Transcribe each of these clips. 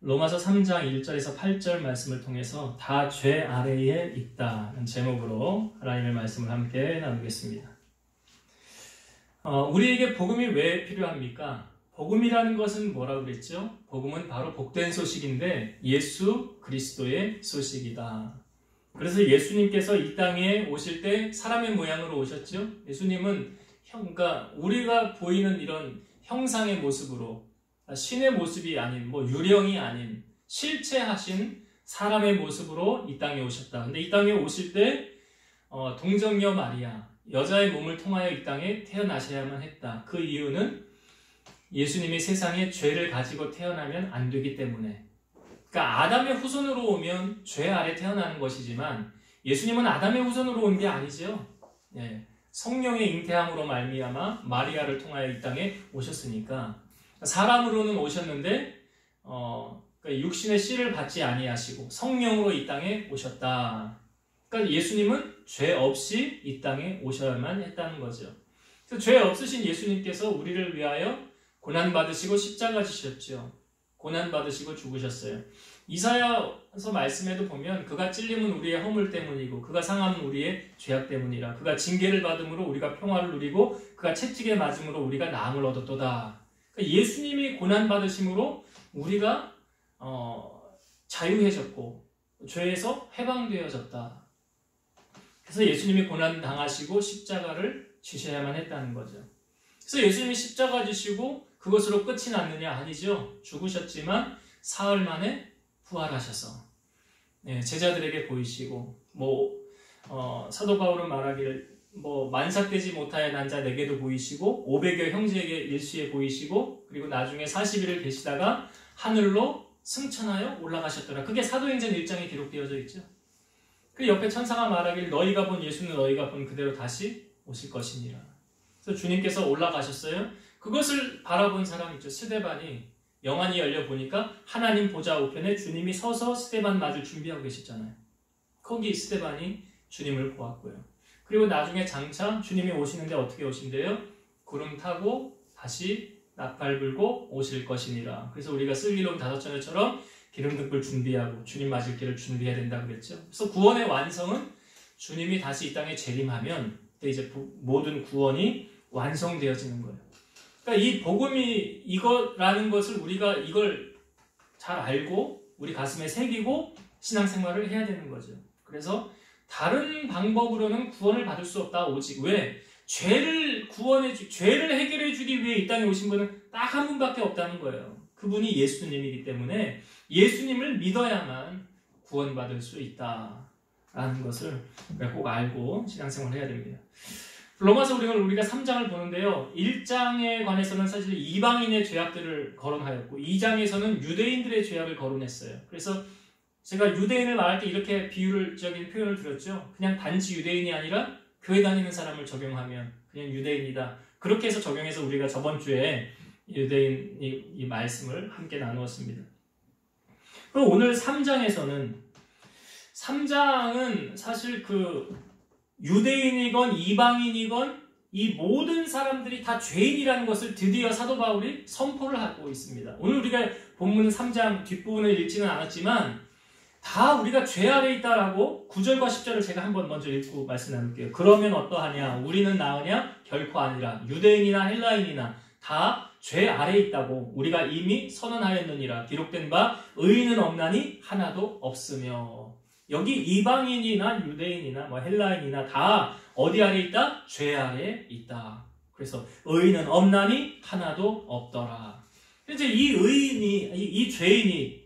로마서 3장 1절에서 8절 말씀을 통해서 다 죄 아래에 있다는 제목으로 하나님의 말씀을 함께 나누겠습니다. 우리에게 복음이 왜 필요합니까? 복음이라는 것은 뭐라고 그랬죠? 복음은 바로 복된 소식인데 예수 그리스도의 소식이다. 그래서 예수님께서 이 땅에 오실 때 사람의 모양으로 오셨죠? 예수님은 그러니까 우리가 보이는 이런 형상의 모습으로 신의 모습이 아닌 유령이 아닌 실체하신 사람의 모습으로 이 땅에 오셨다. 근데 이 땅에 오실 때 동정녀 마리아 여자의 몸을 통하여 이 땅에 태어나셔야만 했다. 그 이유는 예수님이 세상에 죄를 가지고 태어나면 안 되기 때문에. 그러니까 아담의 후손으로 오면 죄 아래 태어나는 것이지만 예수님은 아담의 후손으로 온 게 아니죠. 성령의 잉태함으로 말미암아 마리아를 통하여 이 땅에 오셨으니까 사람으로는 오셨는데 그러니까 육신의 씨를 받지 아니하시고 성령으로 이 땅에 오셨다. 그러니까 예수님은 죄 없이 이 땅에 오셔야만 했다는 거죠. 그래서 죄 없으신 예수님께서 우리를 위하여 고난받으시고 십자가 지셨죠. 고난받으시고 죽으셨어요. 이사야서 말씀에도 보면 그가 찔림은 우리의 허물 때문이고 그가 상함은 우리의 죄악 때문이라. 그가 징계를 받음으로 우리가 평화를 누리고 그가 채찍에 맞음으로 우리가 나음을 얻었도다. 그러니까 예수님이 고난받으심으로 우리가 자유해졌고 죄에서 해방되어졌다. 그래서 예수님이 고난당하시고 십자가를 지셔야만 했다는 거죠. 그래서 예수님이 십자가 지시고 그것으로 끝이 났느냐? 아니죠. 죽으셨지만 사흘 만에 부활하셔서 제자들에게 보이시고 사도 바울은 말하기를 만삭되지 못하여 난 자 내게도 보이시고 500여 형제에게 일시에 보이시고 그리고 나중에 40일을 계시다가 하늘로 승천하여 올라가셨더라. 그게 사도행전 1장에 기록되어져 있죠. 그 옆에 천사가 말하기를 너희가 본 예수는 너희가 본 그대로 다시 오실 것이니라. 그래서 주님께서 올라가셨어요. 그것을 바라본 사람 있죠. 스데반이 영안이 열려 보니까 하나님 보좌 우편에 주님이 서서 스데반 맞을 준비하고 계셨잖아요. 거기 스데반이 주님을 보았고요. 그리고 나중에 장차 주님이 오시는데 어떻게 오신대요? 구름 타고 다시 나팔 불고 오실 것이니라. 그래서 우리가 슬기로운 다섯처녀처럼 기름등불 준비하고 주님 맞을 길을 준비해야 된다고 그랬죠. 그래서 구원의 완성은 주님이 다시 이 땅에 재림하면 그때 이제 모든 구원이 완성되어지는 거예요. 그러니까 이 복음이 이거라는 것을 우리가 이걸 잘 알고 우리 가슴에 새기고 신앙생활을 해야 되는 거죠. 그래서 다른 방법으로는 구원을 받을 수 없다. 오직 왜? 죄를 해결해 주기 위해 이 땅에 오신 분은 딱 한 분밖에 없다는 거예요. 그분이 예수님이기 때문에 예수님을 믿어야만 구원받을 수 있다라는 것을 꼭 알고 신앙생활을 해야 됩니다. 로마서 우리가 3장을 보는데요. 1장에 관해서는 사실 이방인의 죄악들을 거론하였고 2장에서는 유대인들의 죄악을 거론했어요. 그래서 제가 유대인을 말할 때 이렇게 비유적인 표현을 드렸죠. 그냥 단지 유대인이 아니라 교회 다니는 사람을 적용하면 그냥 유대인이다. 그렇게 해서 적용해서 우리가 저번 주에 유대인 이 말씀을 함께 나누었습니다. 그리고 오늘 3장은 사실 유대인이건 이방인이건 이 모든 사람들이 다 죄인이라는 것을 드디어 사도 바울이 선포를 하고 있습니다. 오늘 우리가 본문 3장 뒷부분을 읽지는 않았지만 다 우리가 죄 아래 있다라고 9절과 10절을 제가 한번 먼저 읽고 말씀 나눌게요. 그러면 어떠하냐? 우리는 나으냐? 결코 아니라. 유대인이나 헬라인이나 다 죄 아래 있다고 우리가 이미 선언하였느니라. 기록된 바 의인은 없나니 하나도 없으며. 여기 이방인이나 유대인이나 헬라인이나 다 어디 아래 있다? 죄 아래 있다. 그래서 의인은 없나니 하나도 없더라. 이제 이 죄인이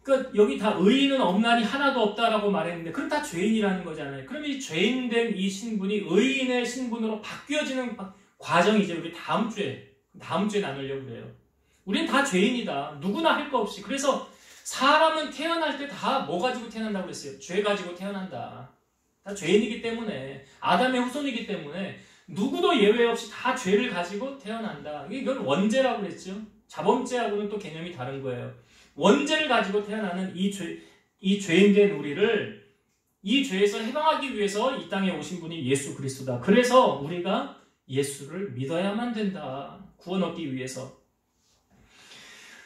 그러니까 여기 다 의인은 없나니 하나도 없다라고 말했는데 그럼 다 죄인이라는 거잖아요. 그럼 이 죄인된 이 신분이 의인의 신분으로 바뀌어지는 과정이죠. 우리 다음 주에 나누려고 그래요. 우리는 다 죄인이다. 누구나 할 거 없이. 그래서 사람은 태어날 때 다 뭐 가지고 태어난다고 그랬어요? 죄 가지고 태어난다. 다 죄인이기 때문에 아담의 후손이기 때문에 누구도 예외 없이 다 죄를 가지고 태어난다. 이걸 원죄라고 그랬죠. 자범죄하고는 또 개념이 다른 거예요. 원죄를 가지고 태어나는 이 죄인된 우리를 이 죄에서 해방하기 위해서 이 땅에 오신 분이 예수 그리스도다. 그래서 우리가 예수를 믿어야만 된다. 구원 얻기 위해서.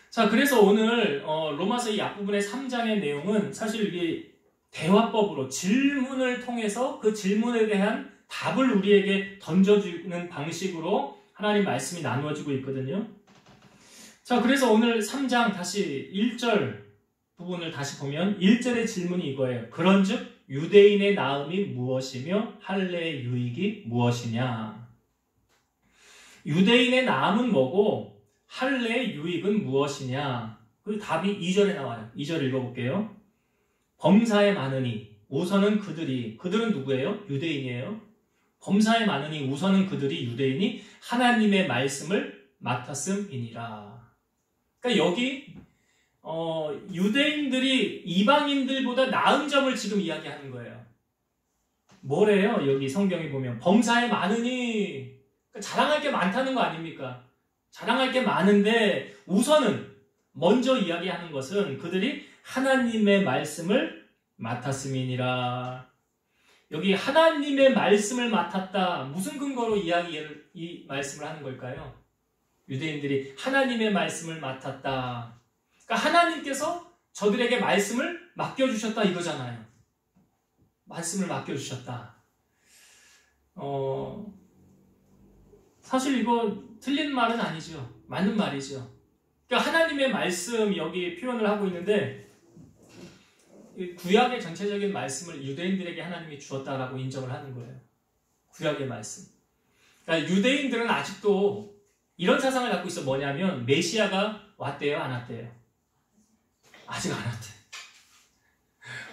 자, 그래서 오늘 로마서 이 앞부분의 3장의 내용은 사실 이게 대화법으로 질문을 통해서 그 질문에 대한 답을 우리에게 던져주는 방식으로 하나님 말씀이 나누어지고 있거든요. 자, 그래서 오늘 3장 다시 1절 부분을 다시 보면 1절의 질문이 이거예요. 그런즉 유대인의 나음이 무엇이며 할례의 유익이 무엇이냐? 유대인의 나음은 뭐고 할례의 유익은 무엇이냐? 그 답이 2절에 나와요. 2절 읽어볼게요. 범사에 많으니 우선은 그들은 누구예요? 유대인이에요. 범사에 많으니 우선은 그들이 유대인이 하나님의 말씀을 맡았음이니라. 그러니까 여기 유대인들이 이방인들보다 나은 점을 지금 이야기하는 거예요. 뭐래요? 여기 성경에 보면 범사에 많으니 그러니까 자랑할 게 많다는 거 아닙니까? 자랑할 게 많은데 우선은 먼저 이야기하는 것은 그들이 하나님의 말씀을 맡았음이니라. 여기 하나님의 말씀을 맡았다. 무슨 근거로 이 말씀을 하는 걸까요? 유대인들이 하나님의 말씀을 맡았다. 그러니까 하나님께서 저들에게 말씀을 맡겨주셨다 이거잖아요. 말씀을 맡겨주셨다. 사실 이거 틀린 말은 아니죠. 맞는 말이죠. 그러니까 하나님의 말씀 여기 표현을 하고 있는데 구약의 전체적인 말씀을 유대인들에게 하나님이 주었다라고 인정을 하는 거예요. 구약의 말씀. 그러니까 유대인들은 아직도 이런 사상을 갖고 있어. 뭐냐면 메시아가 왔대요, 안 왔대요? 아직 안 왔대.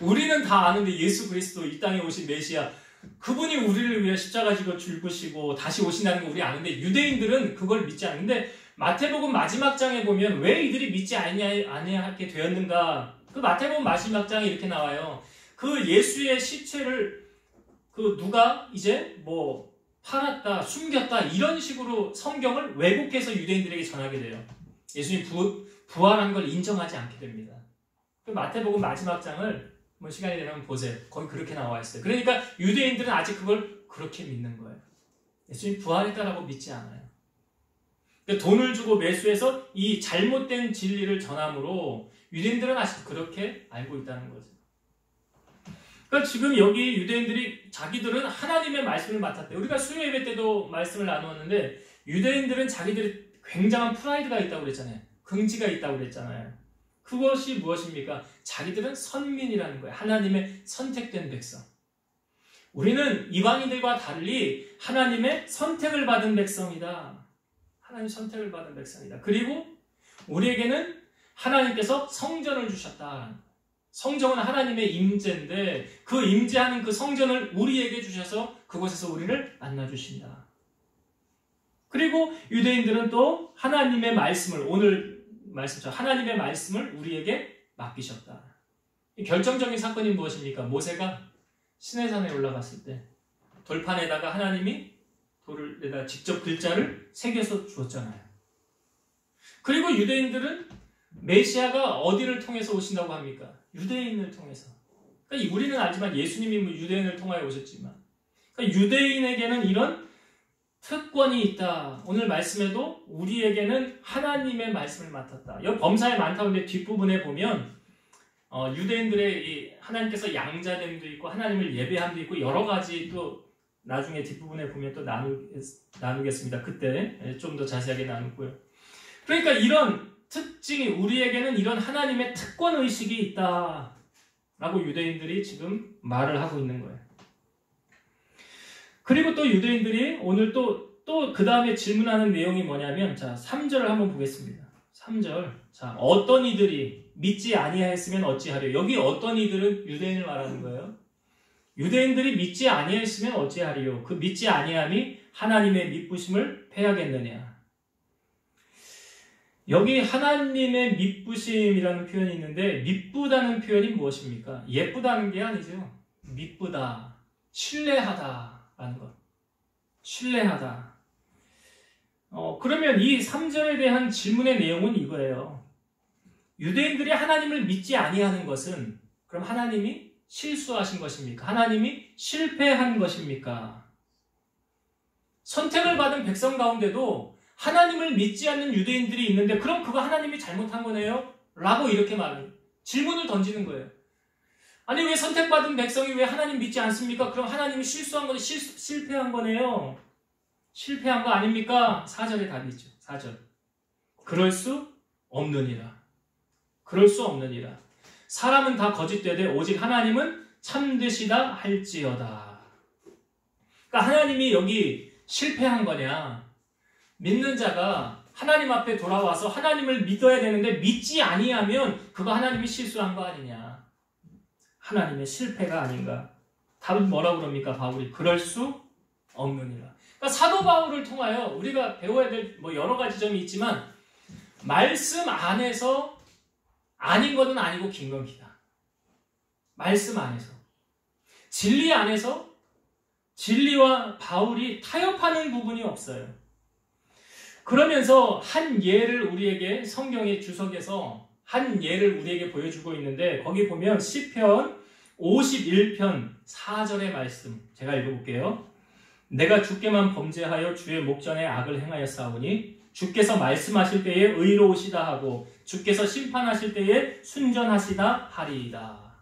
우리는 다 아는데 예수 그리스도 이 땅에 오신 메시아 그분이 우리를 위해 십자가 지고 죽으시고 다시 오신다는 거 우리 아는데 유대인들은 그걸 믿지 않는데 마태복음 마지막 장에 보면 왜 이들이 믿지 아니하게 되었는가? 그 마태복음 마지막 장에 이렇게 나와요. 그 예수의 시체를 그 누가 이제 뭐 팔았다, 숨겼다 이런 식으로 성경을 왜곡해서 유대인들에게 전하게 돼요. 예수님 부활한 걸 인정하지 않게 됩니다. 그 마태복음 마지막 장을 뭐 시간이 되면 보세요. 거기 그렇게 나와 있어요. 그러니까 유대인들은 아직 그걸 그렇게 믿는 거예요. 예수님 부활했다라고 믿지 않아요. 그러니까 돈을 주고 매수해서 이 잘못된 진리를 전함으로 유대인들은 아직 그렇게 알고 있다는 거죠. 그러니까 지금 여기 유대인들이 자기들은 하나님의 말씀을 맡았대요. 우리가 수요 예배 때도 말씀을 나누었는데 유대인들은 자기들이 굉장한 프라이드가 있다고 그랬잖아요. 긍지가 있다고 그랬잖아요. 그것이 무엇입니까? 자기들은 선민이라는 거예요. 하나님의 선택된 백성. 우리는 이방인들과 달리 하나님의 선택을 받은 백성이다. 하나님 선택을 받은 백성이다. 그리고 우리에게는 하나님께서 성전을 주셨다. 성전은 하나님의 임재인데 그 임재하는 그 성전을 우리에게 주셔서 그곳에서 우리를 만나주신다. 그리고 유대인들은 또 하나님의 말씀을 오늘 말씀처럼 하나님의 말씀을 우리에게 맡기셨다. 이 결정적인 사건이 무엇입니까? 모세가 시내산에 올라갔을 때 돌판에다가 하나님이 돌에다 직접 글자를 새겨서 주었잖아요. 그리고 유대인들은 메시아가 어디를 통해서 오신다고 합니까? 유대인을 통해서. 그러니까 우리는 알지만 예수님이 유대인을 통하여 오셨지만 그러니까 유대인에게는 이런 특권이 있다. 오늘 말씀에도 우리에게는 하나님의 말씀을 맡았다. 여기 범사에 많다고 하는데 뒷부분에 보면 유대인들의 이 하나님께서 양자됨도 있고 하나님을 예배함도 있고 여러 가지 또 나중에 뒷부분에 보면 또 나누겠습니다. 그때 좀 더 자세하게 나누고요. 그러니까 이런 특징이 우리에게는 이런 하나님의 특권의식이 있다 라고 유대인들이 지금 말을 하고 있는 거예요. 그리고 또 유대인들이 오늘 또 그 다음에 질문하는 내용이 뭐냐면 자 3절을 한번 보겠습니다. 3절 자 어떤 이들이 믿지 아니하였으면 어찌하려. 여기 어떤 이들은 유대인을 말하는 거예요. 유대인들이 믿지 아니하였으면 어찌하리요. 그 믿지 아니함이 하나님의 미쁘심을 패하겠느냐. 여기 하나님의 미쁘심이라는 표현이 있는데 미쁘다는 표현이 무엇입니까? 예쁘다는 게 아니죠. 미쁘다, 신뢰하다라는 것. 신뢰하다. 그러면 이 3절에 대한 질문의 내용은 이거예요. 유대인들이 하나님을 믿지 아니하는 것은 그럼 하나님이 실수하신 것입니까? 하나님이 실패한 것입니까? 선택을 받은 백성 가운데도 하나님을 믿지 않는 유대인들이 있는데 그럼 그거 하나님이 잘못한 거네요? 라고 이렇게 말해요. 질문을 던지는 거예요. 아니 왜 선택받은 백성이 왜 하나님 믿지 않습니까? 그럼 하나님이 실수한 거네, 실패한 거네요. 실패한 거 아닙니까? 4절의 답이 있죠. 4절. 그럴 수 없느니라. 그럴 수 없느니라. 사람은 다 거짓되되 오직 하나님은 참되시다 할지어다. 그러니까 하나님이 여기 실패한 거냐? 믿는 자가 하나님 앞에 돌아와서 하나님을 믿어야 되는데 믿지 아니하면 그거 하나님이 실수한 거 아니냐? 하나님의 실패가 아닌가? 답은 뭐라고 그럽니까? 바울이 그럴 수 없느니라. 그러니까 사도 바울을 통하여 우리가 배워야 될 뭐 여러 가지 점이 있지만 말씀 안에서 아닌 것은 아니고 긴 겁니다. 말씀 안에서. 진리 안에서 진리와 바울이 타협하는 부분이 없어요. 그러면서 한 예를 우리에게 성경의 주석에서 한 예를 우리에게 보여주고 있는데 거기 보면 시편 51편 4절의 말씀 제가 읽어볼게요. 내가 주께만 범죄하여 주의 목전에 악을 행하였사오니 주께서 말씀하실 때에 의로우시다 하고 주께서 심판하실 때에 순전하시다 하리이다.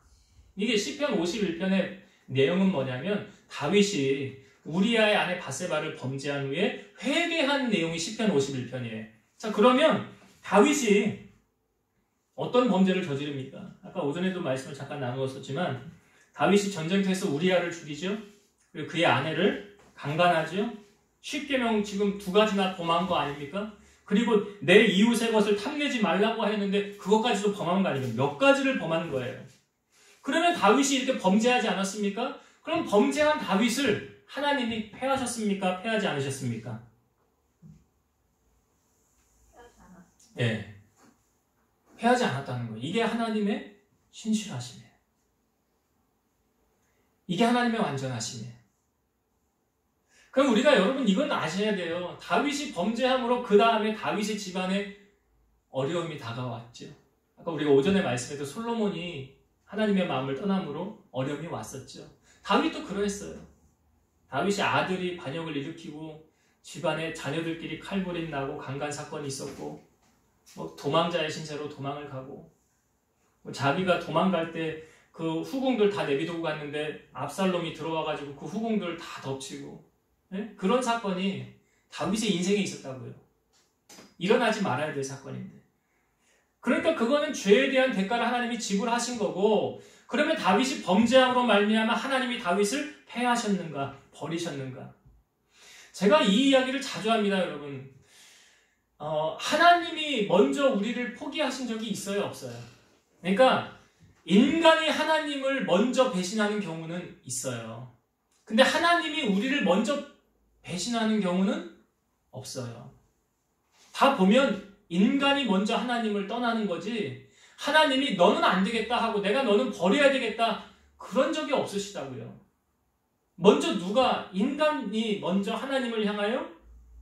이게 시편 51편의 내용은 뭐냐면 다윗이 우리아의 아내 밧세바를 범죄한 후에 회개한 내용이 시편 51편이에요. 자, 그러면 다윗이 어떤 범죄를 저지릅니까? 아까 오전에도 말씀을 잠깐 나누었었지만 다윗이 전쟁터에서 우리아를 죽이죠. 그리고 그의 아내를 강간하죠. 십계명 지금 2가지나 범한 거 아닙니까? 그리고 내 이웃의 것을 탐내지 말라고 했는데 그것까지도 범한 거 아니에요. 몇 가지를 범한 거예요. 그러면 다윗이 이렇게 범죄하지 않았습니까? 그럼 범죄한 다윗을 하나님이 패하셨습니까? 패하지 않으셨습니까? 예. 패하지 않았다는 거예요. 이게 하나님의 신실하심이에요. 이게 하나님의 완전하심이에요. 그럼 우리가 여러분 이건 아셔야 돼요. 다윗이 범죄함으로 그 다음에 다윗의 집안에 어려움이 다가왔죠. 아까 우리가 오전에 말씀해도 솔로몬이 하나님의 마음을 떠남으로 어려움이 왔었죠. 다윗도 그러했어요. 다윗이 아들이 반역을 일으키고 집안에 자녀들끼리 칼부림 나고 강간 사건이 있었고 뭐 도망자의 신세로 도망을 가고 뭐 자기가 도망갈 때 그 후궁들 다 내비두고 갔는데 압살롬이 들어와가지고 그 후궁들 다 덮치고 네? 그런 사건이 다윗의 인생에 있었다고요. 일어나지 말아야 될 사건인데. 그러니까 그거는 죄에 대한 대가를 하나님이 지불하신 거고 그러면 다윗이 범죄함으로 말미암아 하나님이 다윗을 패하셨는가 버리셨는가. 제가 이 이야기를 자주 합니다. 여러분. 하나님이 먼저 우리를 포기하신 적이 있어요? 없어요? 그러니까 인간이 하나님을 먼저 배신하는 경우는 있어요. 근데 하나님이 우리를 먼저 배신하는 경우는 없어요. 다 보면 인간이 먼저 하나님을 떠나는 거지 하나님이 너는 안 되겠다 하고 내가 너는 버려야 되겠다 그런 적이 없으시다고요. 먼저 누가 인간이 먼저 하나님을 향하여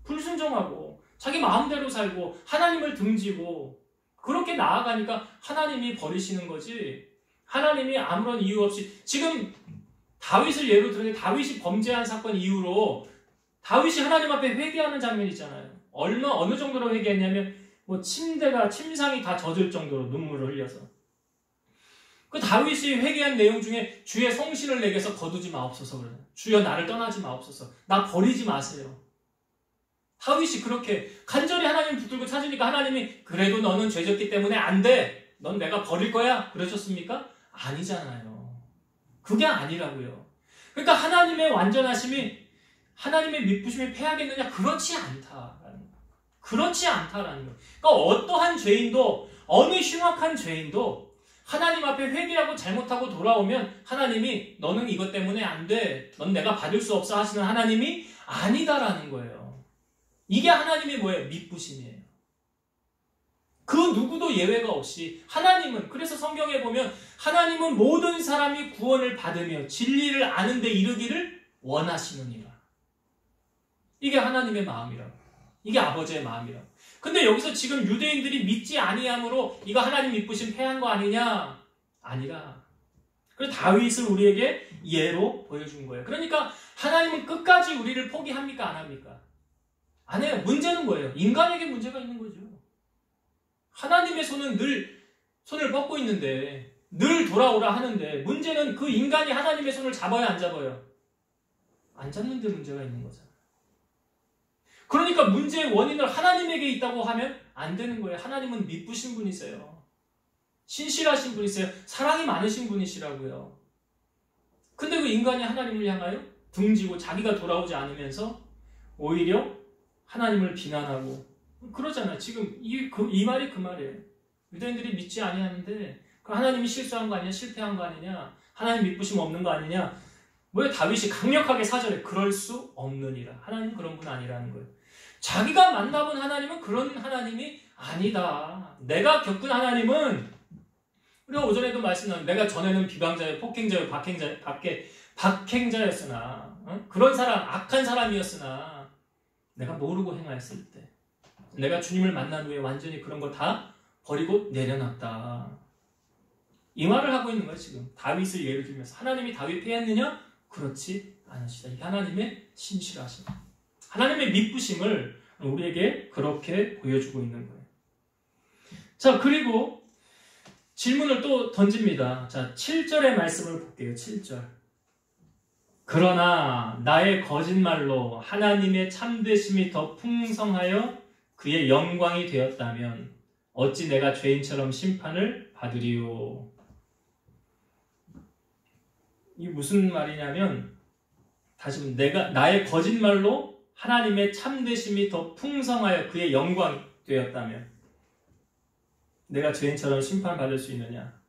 불순종하고 자기 마음대로 살고 하나님을 등지고 그렇게 나아가니까 하나님이 버리시는 거지 하나님이 아무런 이유 없이 지금 다윗을 예로 들었는데 다윗이 범죄한 사건 이후로 다윗이 하나님 앞에 회개하는 장면이 있잖아요. 어느 정도로 회개했냐면 뭐 침상이 다 젖을 정도로 눈물을 흘려서 그 다윗이 회개한 내용 중에 주의 성신을 내게서 거두지 마옵소서 그래요. 주여 나를 떠나지 마옵소서. 나 버리지 마세요. 다윗이 그렇게 간절히 하나님 붙들고 찾으니까 하나님이 그래도 너는 죄졌기 때문에 안 돼. 넌 내가 버릴 거야. 그러셨습니까? 아니잖아요. 그게 아니라고요. 그러니까 하나님의 완전하심이 하나님의 미쁘심이 패하겠느냐? 그렇지 않다라는 거. 그렇지 않다라는 거. 그러니까 어떠한 죄인도 어느 흉악한 죄인도 하나님 앞에 회개하고 잘못하고 돌아오면 하나님이 너는 이것 때문에 안 돼. 넌 내가 받을 수 없어 하시는 하나님이 아니다라는 거예요. 이게 하나님의 뭐예요? 미쁘심이에요. 그 누구도 예외가 없이 하나님은 그래서 성경에 보면 하나님은 모든 사람이 구원을 받으며 진리를 아는 데 이르기를 원하시느니라. 이게 하나님의 마음이라고. 이게 아버지의 마음이라고. 근데 여기서 지금 유대인들이 믿지 아니함으로 이거 하나님 미쁘심 패한 거 아니냐? 아니라. 그래서 다윗을 우리에게 예로 보여준 거예요. 그러니까 하나님은 끝까지 우리를 포기합니까? 안 합니까? 안 해요. 문제는 뭐예요? 인간에게 문제가 있는 거죠. 하나님의 손은 늘 손을 뻗고 있는데 늘 돌아오라 하는데 문제는 그 인간이 하나님의 손을 잡아야 안 잡아요? 안 잡는데 문제가 있는 거잖아요. 그러니까 문제의 원인을 하나님에게 있다고 하면 안 되는 거예요. 하나님은 미쁘신 분이세요. 신실하신 분이세요. 사랑이 많으신 분이시라고요. 근데 그 인간이 하나님을 향하여 등지고 자기가 돌아오지 않으면서 오히려 하나님을 비난하고 그러잖아요. 지금 이 말이 그 말이에요. 유대인들이 믿지 아니하는데 그 하나님이 실수한 거 아니냐? 실패한 거 아니냐? 하나님 믿으심 없는 거 아니냐? 왜 다윗이 강력하게 사절해 그럴 수 없느니라. 하나님은 그런 분 아니라는 거예요. 자기가 만나본 하나님은 그런 하나님이 아니다. 내가 겪은 하나님은 우리가 오전에도 말씀드렸는데 내가 전에는 비방자요, 폭행자요, 박행자였으나 그런 사람, 악한 사람이었으나 내가 모르고 행하였을 때 내가 주님을 만난 후에 완전히 그런 걸 다 버리고 내려놨다. 이 말을 하고 있는 거예요. 지금 다윗을 예를 들면서 하나님이 다윗 패했느냐? 그렇지 않으시다. 이 하나님의 신실하심, 하나님의 미쁘심을 우리에게 그렇게 보여주고 있는 거예요. 자, 그리고 질문을 또 던집니다. 자, 7절의 말씀을 볼게요. 7절. 그러나 나의 거짓말로 하나님의 참되심이 더 풍성하여 그의 영광이 되었다면 어찌 내가 죄인처럼 심판을 받으리요. 이게 무슨 말이냐면 다시 나의 거짓말로 하나님의 참되심이 더 풍성하여 그의 영광이 되었다면 내가 죄인처럼 심판받을 수 있느냐.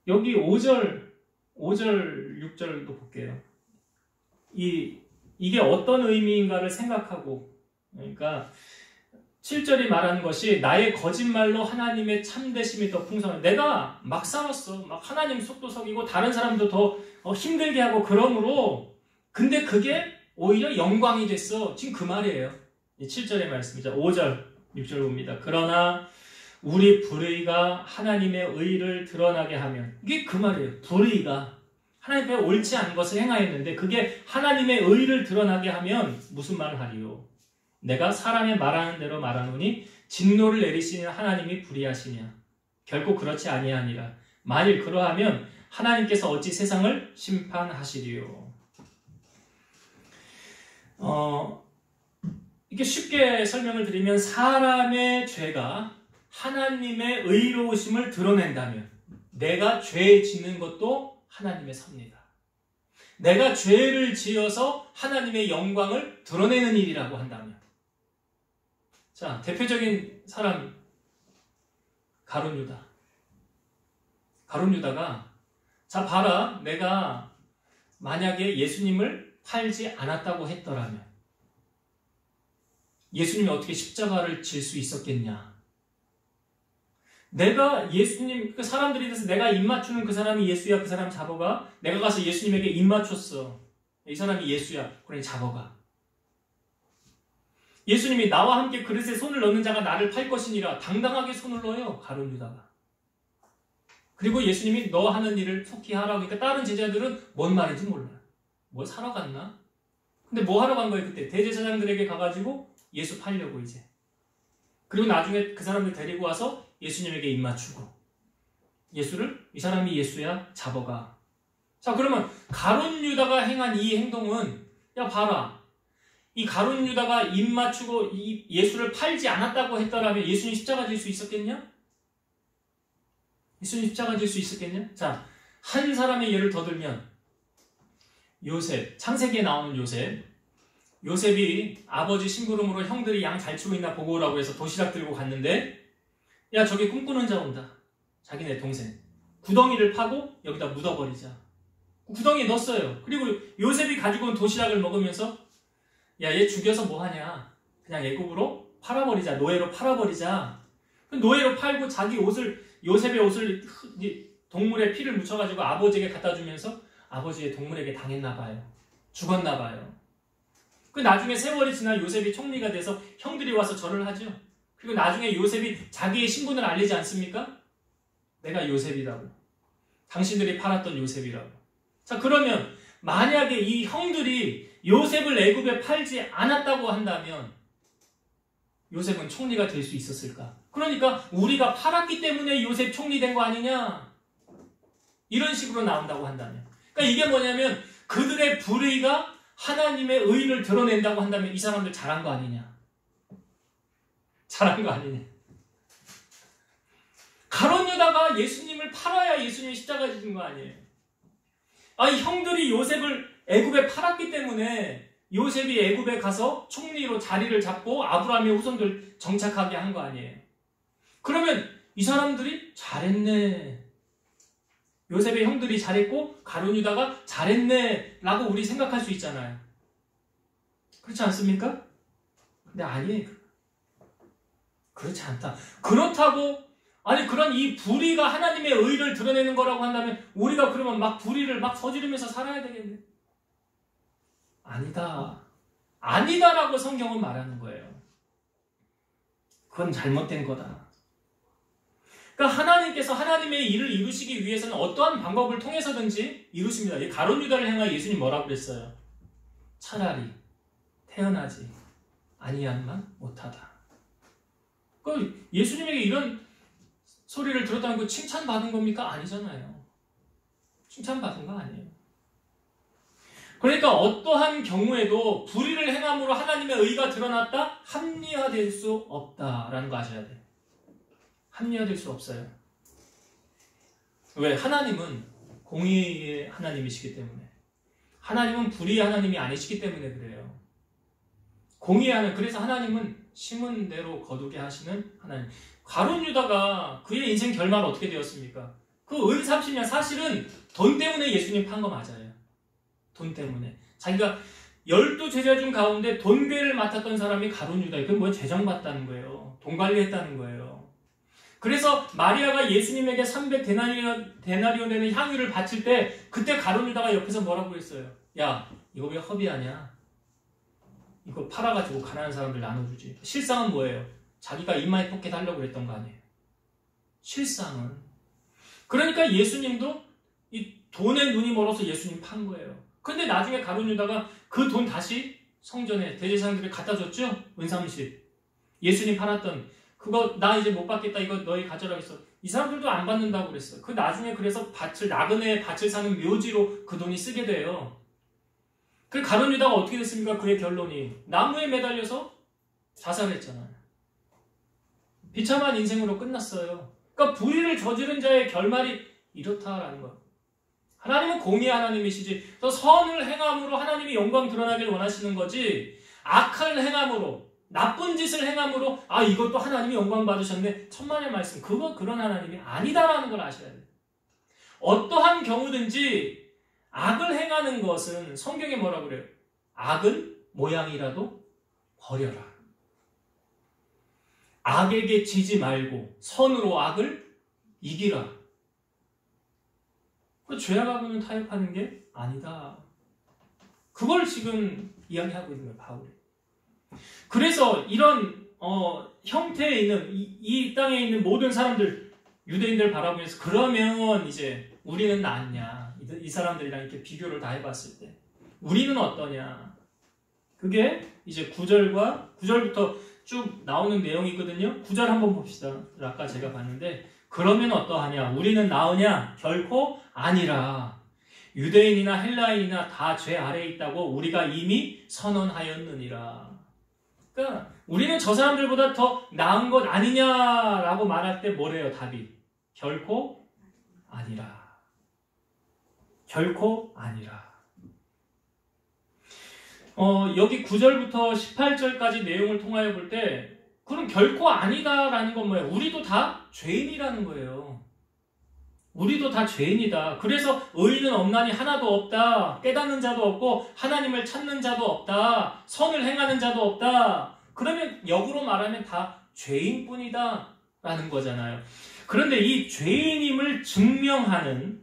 여기 5절, 6절도 볼게요. 이게 어떤 의미인가를 생각하고, 그러니까 7절이 말하는 것이 나의 거짓말로 하나님의 참되심이 더 풍성해. 내가 막 살았어. 막 하나님 속도 속이고 다른 사람도 더 힘들게 하고 그러므로 근데 그게 오히려 영광이 됐어. 지금 그 말이에요. 7절의 말씀이죠. 5절, 6절 봅니다. 그러나 우리 불의가 하나님의 의를 드러나게 하면 이게 그 말이에요. 불의가 하나님 앞에 옳지 않은 것을 행하였는데 그게 하나님의 의를 드러나게 하면 무슨 말을 하리요? 내가 사람의 말하는 대로 말하노니 진노를 내리시는 하나님이 불의하시냐? 결코 그렇지 아니하니라. 만일 그러하면 하나님께서 어찌 세상을 심판하시리요? 이렇게 쉽게 설명을 드리면 사람의 죄가 하나님의 의로우심을 드러낸다면 내가 죄 짓는 것도 하나님의 섭니다. 내가 죄를 지어서 하나님의 영광을 드러내는 일이라고 한다면 자, 대표적인 사람 가룟 유다. 가룟 유다가 자 봐라 내가 만약에 예수님을 팔지 않았다고 했더라면 예수님이 어떻게 십자가를 질 수 있었겠냐. 내가 예수님, 그 사람들이 돼서 내가 입 맞추는 그 사람이 예수야. 그 사람 잡아가. 내가 가서 예수님에게 입 맞췄어. 이 사람이 예수야. 그러니 잡아가. 예수님이 나와 함께 그릇에 손을 넣는 자가 나를 팔 것이니라. 당당하게 손을 넣어요. 가룟 유다가. 그리고 예수님이 너 하는 일을 속히 하라고. 그러니까 다른 제자들은 뭔 말인지 몰라요. 뭐 사러 갔나? 근데 뭐 하러 간 거예요 그때? 대제사장들에게 가가지고 예수 팔려고 이제. 그리고 나중에 그 사람들 데리고 와서 예수님에게 입 맞추고 예수를 이 사람이 예수야 잡아가. 자 그러면 가룟 유다가 행한 이 행동은 야 봐라 이 가룟 유다가 입 맞추고 이 예수를 팔지 않았다고 했더라면 예수님 십자가 질 수 있었겠냐? 예수님 십자가 질 수 있었겠냐? 자 한 사람의 예를 더 들면 요셉, 창세기에 나오는 요셉이 아버지 심부름으로 형들이 양 잘 치고 있나 보고 오라고 해서 도시락 들고 갔는데 야 저기 꿈꾸는 자 온다. 자기네 동생. 구덩이를 파고 여기다 묻어버리자. 구덩이에 넣었어요. 그리고 요셉이 가지고 온 도시락을 먹으면서 야 얘 죽여서 뭐하냐. 그냥 애국으로 팔아버리자. 노예로 팔아버리자. 노예로 팔고 자기 옷을 요셉의 옷을 동물의 피를 묻혀가지고 아버지에게 갖다 주면서 아버지의 동물에게 당했나 봐요. 죽었나 봐요. 그 나중에 세월이 지나 요셉이 총리가 돼서 형들이 와서 절을 하죠. 그리고 나중에 요셉이 자기의 신분을 알리지 않습니까? 내가 요셉이라고. 당신들이 팔았던 요셉이라고. 자 그러면 만약에 이 형들이 요셉을 애굽에 팔지 않았다고 한다면 요셉은 총리가 될 수 있었을까? 그러니까 우리가 팔았기 때문에 요셉 총리 된 거 아니냐? 이런 식으로 나온다고 한다면. 그러니까 이게 뭐냐면 그들의 불의가 하나님의 의를 드러낸다고 한다면 이 사람들 잘한 거 아니냐? 잘한 거 아니냐? 가룟 유다가 예수님을 팔아야 예수님이 십자가 지신 거 아니에요? 이 형들이 요셉을 애굽에 팔았기 때문에 요셉이 애굽에 가서 총리로 자리를 잡고 아브라함의 후손들 정착하게 한 거 아니에요? 그러면 이 사람들이 잘했네. 요셉의 형들이 잘했고 가룟 유다가 잘했네 라고 우리 생각할 수 있잖아요. 그렇지 않습니까? 근데 아니에요. 그렇지 않다. 그렇다고 그런 이 불의가 하나님의 의를 드러내는 거라고 한다면 우리가 그러면 막 불의를 막 저지르면서 살아야 되겠네. 아니다. 아니다라고 성경은 말하는 거예요. 그건 잘못된 거다. 그러니까 하나님께서 하나님의 일을 이루시기 위해서는 어떠한 방법을 통해서든지 이루십니다. 가룟 유다를 향하여 예수님 뭐라고 그랬어요? 차라리 태어나지 아니한만 못하다. 그러니까 예수님에게 이런 소리를 들었다는 거 칭찬받은 겁니까? 아니잖아요. 칭찬받은 거 아니에요. 그러니까 어떠한 경우에도 불의를 행함으로 하나님의 의가 드러났다? 합리화될 수 없다라는 거 아셔야 돼요. 합리화될 수 없어요. 왜? 하나님은 공의의 하나님이시기 때문에. 하나님은 불의의 하나님이 아니시기 때문에 그래요. 공의의 하나님. 그래서 하나님은 심은 대로 거두게 하시는 하나님. 가룟 유다가 그의 인생 결말은 어떻게 되었습니까? 그 은 30년 사실은 돈 때문에 예수님 판 거 맞아요. 돈 때문에. 자기가 12제자 중 가운데 돈배를 맡았던 사람이 가룟 유다예요. 그건 뭐예요? 재정받다는 거예요. 돈 관리했다는 거예요. 그래서 마리아가 예수님에게 300데나리온 되는 향유를 바칠 때 그때 가룟 유다가 옆에서 뭐라고 했어요? 야, 이거 왜 허비하냐? 이거 팔아가지고 가난한 사람들 나눠주지. 실상은 뭐예요? 자기가 인마이 포켓 하려고 그랬던 거 아니에요? 실상은. 그러니까 예수님도 이 돈에 눈이 멀어서 예수님 판 거예요. 근데 나중에 가룟 유다가 그 돈 다시 성전에 대제사장들이 갖다 줬죠? 은삼십. 예수님 팔았던 그거 나 이제 못 받겠다. 이거 너희 가져라 했어. 이 사람들도 안 받는다고 그랬어요. 그 나중에 그래서 나그네의 밭을 사는 묘지로 그 돈이 쓰게 돼요. 그 가룟 유다가 어떻게 됐습니까? 그의 결론이 나무에 매달려서 자살했잖아요. 비참한 인생으로 끝났어요. 그러니까 불의를 저지른 자의 결말이 이렇다라는 거예요. 하나님은 공의의 하나님이시지. 또 선을 행함으로 하나님이 영광 드러나길 원하시는 거지. 악을 행함으로, 나쁜 짓을 행함으로 이것도 하나님이 영광 받으셨네. 천만의 말씀. 그런 하나님이 아니다라는 걸 아셔야 돼요. 어떠한 경우든지 악을 행하는 것은 성경에 뭐라고 그래요? 악은 모양이라도 버려라. 악에게 지지 말고 선으로 악을 이기라. 죄악하고는 타협하는 게 아니다. 그걸 지금 이야기하고 있는 거예요, 바울이. 그래서 이런 형태에 있는 이 땅에 있는 모든 사람들, 유대인들 바라보면서 그러면 이제 우리는 낫냐? 이 사람들이랑 이렇게 비교를 다 해봤을 때 우리는 어떠냐? 그게 이제 9절부터 쭉 나오는 내용이 있거든요. 9절 한번 봅시다. 아까 제가 봤는데 그러면 어떠하냐? 우리는 나으냐? 결코 아니라. 유대인이나 헬라인이나 다 죄 아래에 있다고 우리가 이미 선언하였느니라. 그러니까 우리는 저 사람들보다 더 나은 것 아니냐라고 말할 때 뭐래요? 답이 결코 아니라. 결코 아니라. 여기 9절부터 18절까지 내용을 통하여 볼 때 그럼 결코 아니다라는 건 뭐예요? 우리도 다 죄인이라는 거예요. 우리도 다 죄인이다. 그래서 의인은 없나니 하나도 없다. 깨닫는 자도 없고 하나님을 찾는 자도 없다. 선을 행하는 자도 없다. 그러면 역으로 말하면 다 죄인뿐이다 라는 거잖아요. 그런데 이 죄인임을 증명하는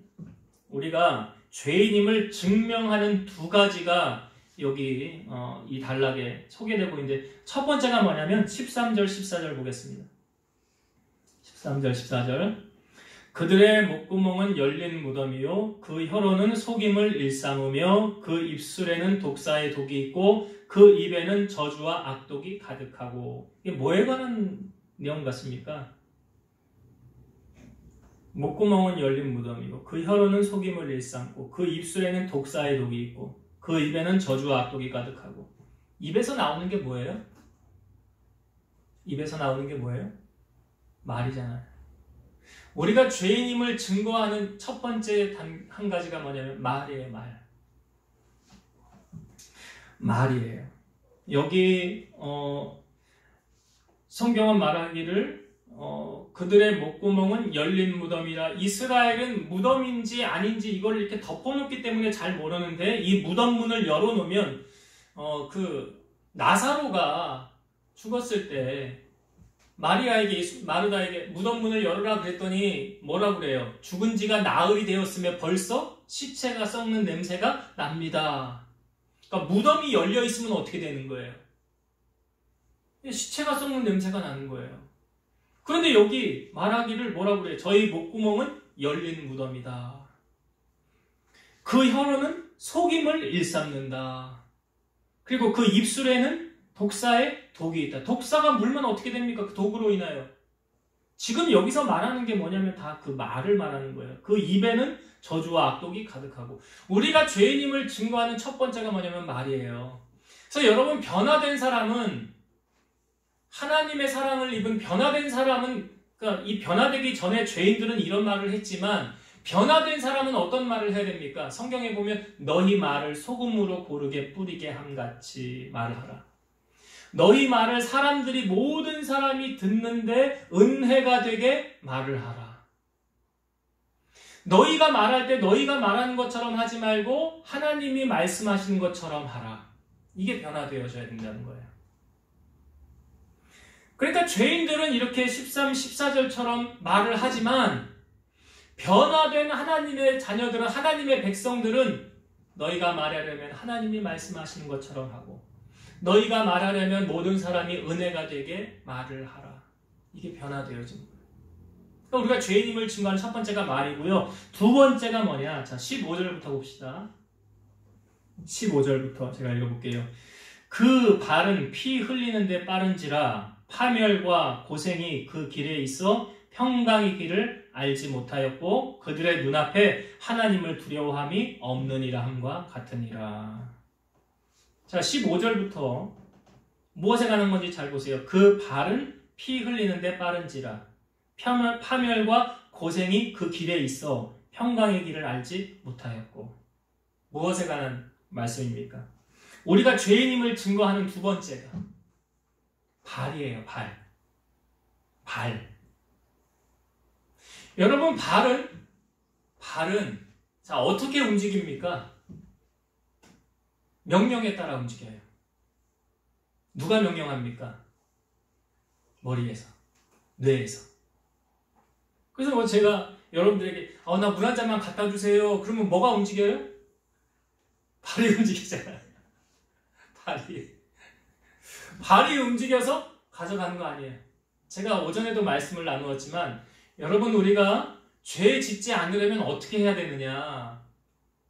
우리가 죄인임을 증명하는 두 가지가 여기 이 단락에 소개되고 있는데 첫 번째가 뭐냐면 13절 14절 보겠습니다. 13절 14절 그들의 목구멍은 열린 무덤이요 그 혀로는 속임을 일삼으며 그 입술에는 독사의 독이 있고 그 입에는 저주와 악독이 가득하고. 이게 뭐에 관한 내용 같습니까? 목구멍은 열린 무덤이고 그 혀로는 속임을 일삼고 그 입술에는 독사의 독이 있고 그 입에는 저주와 악독이 가득하고. 입에서 나오는 게 뭐예요? 입에서 나오는 게 뭐예요? 말이잖아요. 우리가 죄인임을 증거하는 첫 번째 한 가지가 뭐냐면 말이에요. 말이에요. 여기 성경은 말하기를 그들의 목구멍은 열린 무덤이라. 이스라엘은 무덤인지 아닌지 이걸 이렇게 덮어놓기 때문에 잘 모르는데 이 무덤 문을 열어놓으면 그 나사로가 죽었을 때 마르다에게 무덤 문을 열어라 그랬더니 뭐라 그래요? 죽은 지가 나흘이 되었으며 벌써 시체가 썩는 냄새가 납니다. 그러니까 무덤이 열려 있으면 어떻게 되는 거예요? 시체가 썩는 냄새가 나는 거예요. 그런데 여기 말하기를 뭐라 그래요? 저희 목구멍은 열린 무덤이다. 그 혀로는 속임을 일삼는다. 그리고 그 입술에는 독사의 독이 있다. 독사가 물면 어떻게 됩니까? 그 독으로 인하여. 지금 여기서 말하는 게 뭐냐면 다 그 말을 말하는 거예요. 그 입에는 저주와 악독이 가득하고. 우리가 죄인임을 증거하는 첫 번째가 뭐냐면 말이에요. 그래서 여러분, 변화된 사람은, 하나님의 사랑을 입은 변화된 사람은, 그러니까 이 변화되기 전에 죄인들은 이런 말을 했지만 변화된 사람은 어떤 말을 해야 됩니까? 성경에 보면 너희 말을 소금으로 고르게 뿌리게 함같이 말하라. 너희 말을 사람들이 모든 사람이 듣는데 은혜가 되게 말을 하라. 너희가 말할 때 너희가 말하는 것처럼 하지 말고 하나님이 말씀하시는 것처럼 하라. 이게 변화되어져야 된다는 거예요. 그러니까 죄인들은 이렇게 13, 14절처럼 말을 하지만 변화된 하나님의 자녀들은, 하나님의 백성들은 너희가 말하려면 하나님이 말씀하시는 것처럼 하고 너희가 말하려면 모든 사람이 은혜가 되게 말을 하라. 이게 변화되어진 거예요. 그러니까 우리가 죄인임을 증거하는 첫 번째가 말이고요. 두 번째가 뭐냐? 자, 15절부터 봅시다. 15절부터 제가 읽어볼게요. 그 발은 피 흘리는데 빠른지라 파멸과 고생이 그 길에 있어 평강의 길을 알지 못하였고 그들의 눈앞에 하나님을 두려워함이 없느니라 함과 같으니라. 자, 15절부터 무엇에 관한 건지 잘 보세요. 그 발은 피 흘리는데 빠른지라 파멸과 고생이 그 길에 있어 평강의 길을 알지 못하였고. 무엇에 관한 말씀입니까? 우리가 죄인임을 증거하는 두 번째가 발이에요. 발. 여러분, 발은 자, 어떻게 움직입니까? 명령에 따라 움직여요. 누가 명령합니까? 머리에서, 뇌에서. 그래서 뭐 제가 여러분들에게 나 물 한 잔만 갖다 주세요. 그러면 뭐가 움직여요? 발이 움직이잖아요. 발이 움직여서 가져가는 거 아니에요. 제가 오전에도 말씀을 나누었지만 여러분, 우리가 죄 짓지 않으려면 어떻게 해야 되느냐?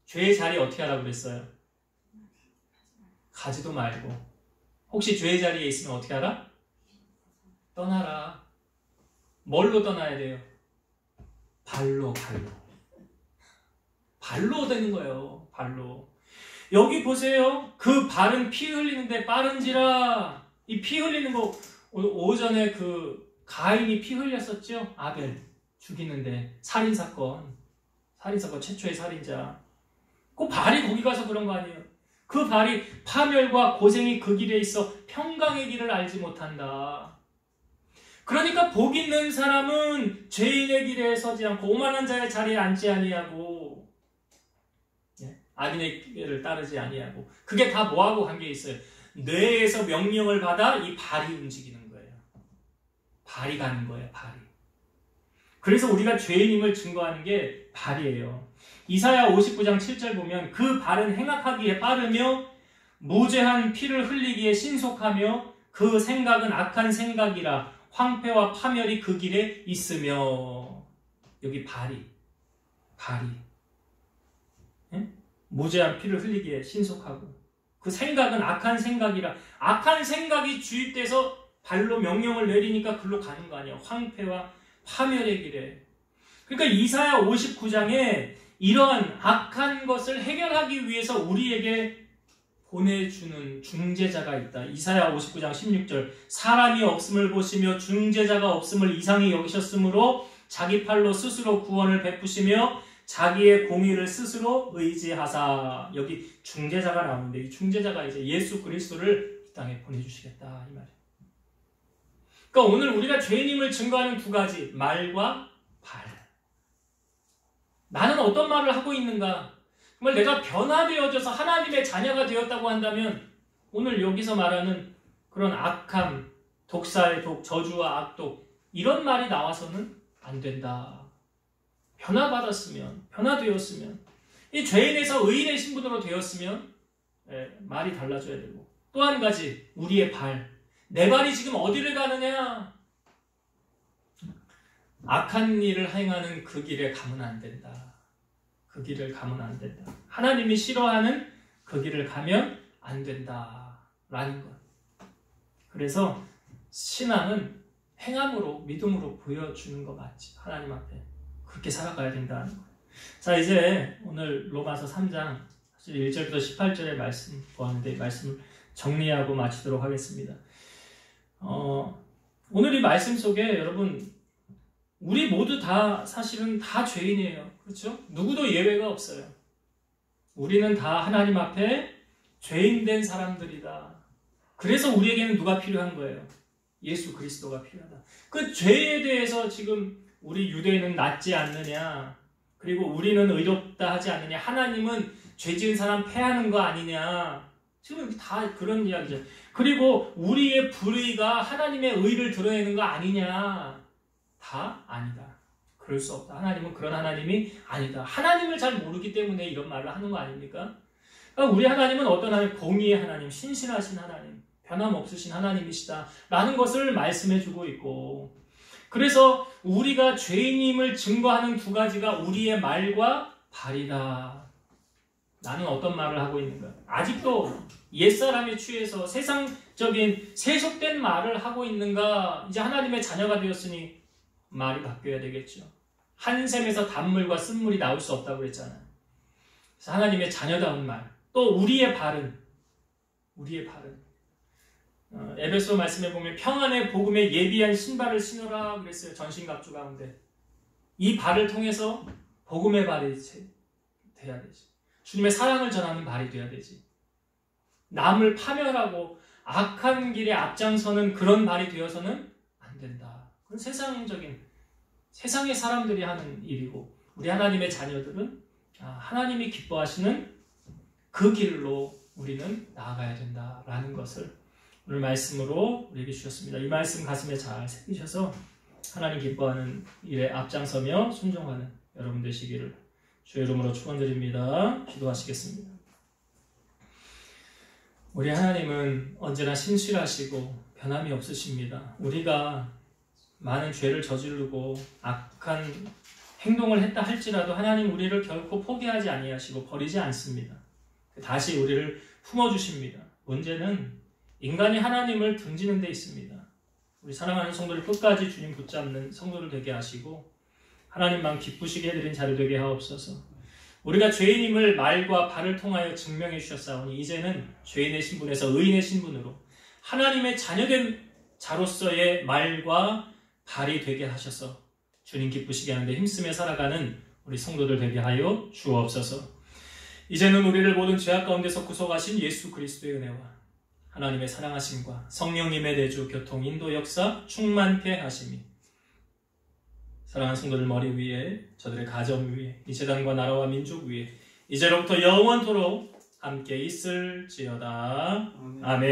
죄의 자리 어떻게 하라고 그랬어요? 가지도 말고. 혹시 죄의 자리에 있으면 어떻게 하라? 떠나라. 뭘로 떠나야 돼요? 발로 되는 거예요. 발로. 여기 보세요. 그 발은 피 흘리는데 빠른지라. 이 피 흘리는 거 오전에 그 가인이 피 흘렸었죠? 아벨 죽이는데 살인사건 최초의 살인자. 그 발이 거기 가서 그런 거 아니에요? 그 발이 파멸과 고생이 그 길에 있어 평강의 길을 알지 못한다. 그러니까 복 있는 사람은 죄인의 길에 서지 않고 오만한 자의 자리에 앉지 아니하고 악인의 길을 따르지 아니하고. 그게 다 뭐하고 관계 있어요? 뇌에서 명령을 받아 이 발이 움직이는 거예요. 발이 가는 거예요. 발이. 그래서 우리가 죄인임을 증거하는 게 발이에요. 이사야 59장 7절 보면 그 발은 행악하기에 빠르며 무죄한 피를 흘리기에 신속하며 그 생각은 악한 생각이라 황폐와 파멸이 그 길에 있으며. 여기 발이 무죄한 피를 흘리기에 신속하고 그 생각은 악한 생각이 주입돼서 발로 명령을 내리니까 글로 가는 거 아니야. 황폐와 파멸의 길에. 그러니까 이사야 59장에 이러한 악한 것을 해결하기 위해서 우리에게 보내주는 중재자가 있다. 이사야 59장 16절 사람이 없음을 보시며 중재자가 없음을 이상히 여기셨으므로 자기 팔로 스스로 구원을 베푸시며 자기의 공의를 스스로 의지하사. 여기 중재자가 나오는데 이 중재자가 이제 예수 그리스도를 이 땅에 보내주시겠다 이 말이에요. 그러니까 오늘 우리가 죄인임을 증거하는 두 가지, 말과 발. 나는 어떤 말을 하고 있는가? 정말 내가 변화되어져서 하나님의 자녀가 되었다고 한다면 오늘 여기서 말하는 그런 악함, 독사의 독, 저주와 악독 이런 말이 나와서는 안 된다. 변화되었으면 이 죄인에서 의인의 신분으로 되었으면 말이 달라져야 되고 또 한 가지 우리의 발. 내 발이 지금 어디를 가느냐? 악한 일을 행하는 그 길에 가면 안 된다. 그 길을 가면 안 된다. 하나님이 싫어하는 그 길을 가면 안 된다라는 것. 그래서 신앙은 행함으로 믿음으로 보여주는 거 맞지. 하나님 앞에 그렇게 살아가야 된다는 거. 자, 이제 오늘 로마서 3장 1절부터 18절의 말씀 보았는데 말씀을 정리하고 마치도록 하겠습니다. 오늘 이 말씀 속에 여러분 우리 모두 다 사실은 다 죄인이에요. 그렇죠? 누구도 예외가 없어요. 우리는 다 하나님 앞에 죄인된 사람들이다. 그래서 우리에게는 누가 필요한 거예요? 예수 그리스도가 필요하다. 그 죄에 대해서 지금 우리 유대인은 낫지 않느냐, 그리고 우리는 의롭다 하지 않느냐, 하나님은 죄 지은 사람 패하는 거 아니냐, 지금 다 그런 이야기죠. 그리고 우리의 불의가 하나님의 의를 드러내는 거 아니냐, 다 아니다. 그럴 수 없다. 하나님은 그런 하나님이 아니다. 하나님을 잘 모르기 때문에 이런 말을 하는 거 아닙니까? 그러니까 우리 하나님은 어떤 하나님? 공의의 하나님, 신실하신 하나님, 변함없으신 하나님이시다 라는 것을 말씀해주고 있고, 그래서 우리가 죄인임을 증거하는 두 가지가 우리의 말과 발이다. 나는 어떤 말을 하고 있는가? 아직도 옛사람에 취해서 세상적인 세속된 말을 하고 있는가? 이제 하나님의 자녀가 되었으니 말이 바뀌어야 되겠죠. 한 샘에서 단물과 쓴물이 나올 수 없다고 그랬잖아요. 그래서 하나님의 자녀다운 말. 또 우리의 발은 에베소 말씀에 보면 평안의 복음에 예비한 신발을 신어라 그랬어요. 전신갑주 가운데. 이 발을 통해서 복음의 발이 돼야 되지. 주님의 사랑을 전하는 발이 돼야 되지. 남을 파멸하고 악한 길에 앞장서는 그런 발이 되어서는 안 된다. 그건 세상의 사람들이 하는 일이고, 우리 하나님의 자녀들은 하나님이 기뻐하시는 그 길로 우리는 나아가야 된다라는 것을 오늘 말씀으로 우리에게 주셨습니다. 이 말씀 가슴에 잘 새기셔서 하나님 기뻐하는 일에 앞장서며 순종하는 여러분 되시기를 주의 이름으로 축원드립니다. 기도하시겠습니다. 우리 하나님은 언제나 신실하시고 변함이 없으십니다. 우리가 많은 죄를 저지르고 악한 행동을 했다 할지라도 하나님 우리를 결코 포기하지 아니하시고 버리지 않습니다. 다시 우리를 품어주십니다. 문제는 인간이 하나님을 등지는 데 있습니다. 우리 사랑하는 성도를 끝까지 주님 붙잡는 성도를 되게 하시고 하나님만 기쁘시게 해드린 자료 되게 하옵소서. 우리가 죄인임을 말과 발을 통하여 증명해 주셨사오니 이제는 죄인의 신분에서 의인의 신분으로 하나님의 자녀된 자로서의 말과 발이 되게 하셔서 주님 기쁘시게 하는데 힘쓰며 살아가는 우리 성도들 되게 하여 주옵소서. 이제는 우리를 모든 죄악 가운데서 구속하신 예수 그리스도의 은혜와 하나님의 사랑하심과 성령님의 내주, 교통, 인도, 역사 충만케 하심이 사랑하는 성도들 머리 위에, 저들의 가정 위에, 이 재단과 나라와 민족 위에 이제로부터 영원토록 함께 있을지어다. 아멘.